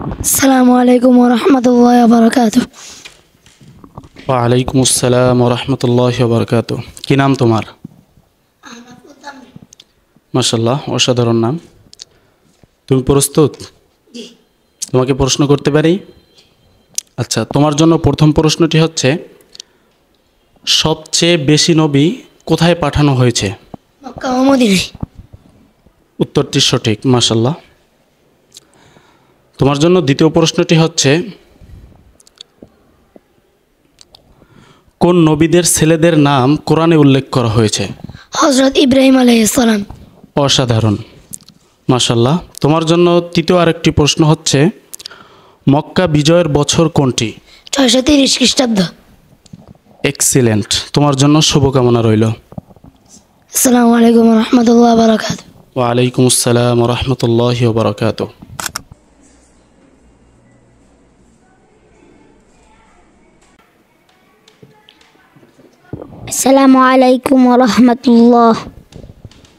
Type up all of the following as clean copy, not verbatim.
আসসালামু আলাইকুম ওয়া রাহমাতুল্লাহি ওয়া বারাকাতুহু। ওয়ালাইকুম আসসালাম ওয়া রাহমাতুল্লাহি ওয়া বারাকাতুহু। কি নাম তোমার? মাশাআল্লাহ, অসাধারণ নাম। তুমি প্রস্তুত? তোমাকে প্রশ্ন করতে পারি? আচ্ছা, তোমার জন্য প্রথম প্রশ্নটি হচ্ছে, সবচেয়ে বেশি নবী কোথায় পাঠানো হয়েছে? মক্কা ও মদিনায়। উত্তরটি সঠিক, মাশাআল্লাহ। তোমার জন্য দ্বিতীয় প্রশ্নটি হচ্ছে, কোন নবীদের ছেলেদের নাম কোরআনে উল্লেখ করা হয়েছে? হযরত ইব্রাহিম আলাইহিস সালাম। অসাধারণ, মাশাআল্লাহ। তোমার জন্য তৃতীয় আরেকটি প্রশ্ন হচ্ছে, মক্কা বিজয়ের বছর কোনটি? 630 খ্রিস্টাব্দ। এক্সিলেন্ট, তোমার জন্য শুভকামনা রইল। আসসালামু আলাইকুম ওয়া রাহমাতুল্লাহি ওয়া বারাকাতুহু। ওয়ালাইকুম আসসালাম ওয়া রাহমাতুল্লাহি ওয়া বারাকাতুহু। আসসালামু আলাইকুম ওয়া রাহমাতুল্লাহ।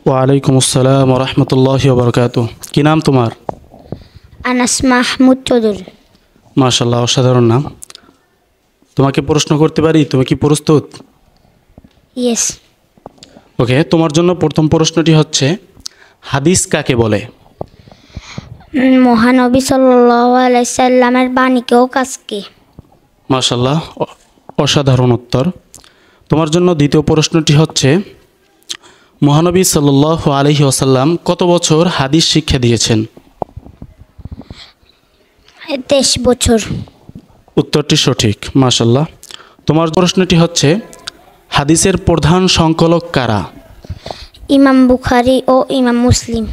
ওয়ালাইকুম আসসালাম ওয়া রাহমাতুল্লাহি ওয়া বারাকাতুহু। কি নাম তোমার? আনাস মাহমুদ চৌধুরী। মাশাআল্লাহ, অসাধারণ নাম। তোমাকে প্রশ্ন করতে পারি? তুমি কি প্রস্তুত? ইয়েস। ওকে, তোমার জন্য প্রথম প্রশ্নটি হচ্ছে, হাদিস কাকে বলে? মহানবী সাল্লাল্লাহু আলাইহি সাল্লামের বাণীকেও কাজকে। মাশাআল্লাহ, অসাধারণ উত্তর। তোমার জন্য দ্বিতীয় প্রশ্নটি হচ্ছে, মহানবী সাল্লাল্লাহু আলাইহি ওয়াসাল্লাম কত বছর হাদিস শিক্ষা দিয়েছেন? 23 বছর। উত্তরটি সঠিক, মাশাআল্লাহ। তোমার প্রশ্নটি হচ্ছে, হাদিসের প্রধান সংকলক কারা? ইমাম বুখারী ও ইমাম মুসলিম।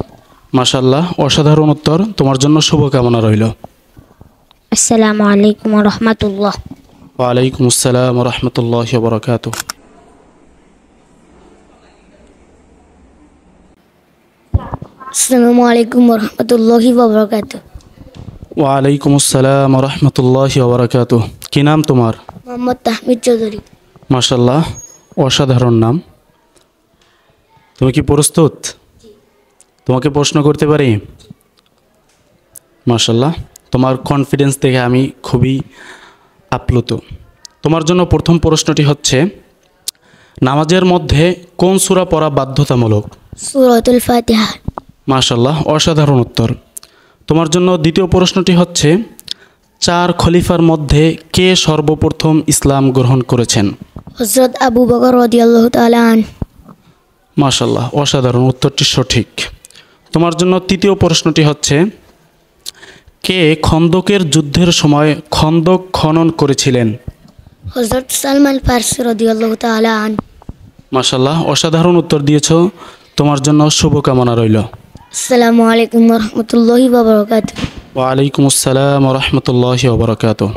মাশাআল্লাহ, অসাধারণ উত্তর। তোমার জন্য শুভকামনা রইল। আসসালামু আলাইকুম ওয়া রাহমাতুল্লাহ। ওয়ালাইকুম আসসালাম ওয়া রাহমাতুল্লাহি ওয়া বারাকাতুহু। আসসালামু আলাইকুম ওয়া রাহমাতুল্লাহি ওয়া বারাকাতুহু। ওয়ালাইকুম আসসালাম ওয়া রাহমাতুল্লাহি ওয়া বারাকাতুহু। কি নাম তোমার? মোহাম্মদ তাহমিদ চৌধুরী। মাশাআল্লাহ, অসাধারণ নাম। তুমি কি প্রস্তুত? তোমাকে প্রশ্ন করতে পারি? মাশাআল্লাহ, তোমার কনফিডেন্স দেখে আমি খুবই আপ্লুত। তোমার জন্য প্রথম প্রশ্নটি হচ্ছে, নামাজের মধ্যে কোন সূরা পড়া বাধ্যতামূলক? সূরাতুল ফাতিহা। মাশাআল্লাহ, অসাধারণ উত্তর। তোমার জন্য দ্বিতীয় প্রশ্নটি হচ্ছে, 4 খলিফার মধ্যে কে সর্বপ্রথম ইসলাম গ্রহণ করেছেন? হযরত আবু বকর রাদিয়াল্লাহু তাআলা আন। মাশাআল্লাহ, অসাধারণ, উত্তরটি সঠিক। তোমার জন্য তৃতীয় প্রশ্নটি হচ্ছে, কে খন্দকের যুদ্ধের সময় খন্দক খনন করেছিলেন? হযরত সালমান ফারসি রাদিয়াল্লাহু তাআলা আন। মাশাআল্লাহ, অসাধারণ উত্তর দিয়েছ। তোমার জন্য শুভকামনা রইল। আসসালামু আলাইকুম ওয়া রাহমাতুল্লাহি ওয়া বারাকাতুহু। ওয়ালাইকুম আসসালাম ওয়া রাহমাতুল্লাহি ওয়া বারাকাতুহু।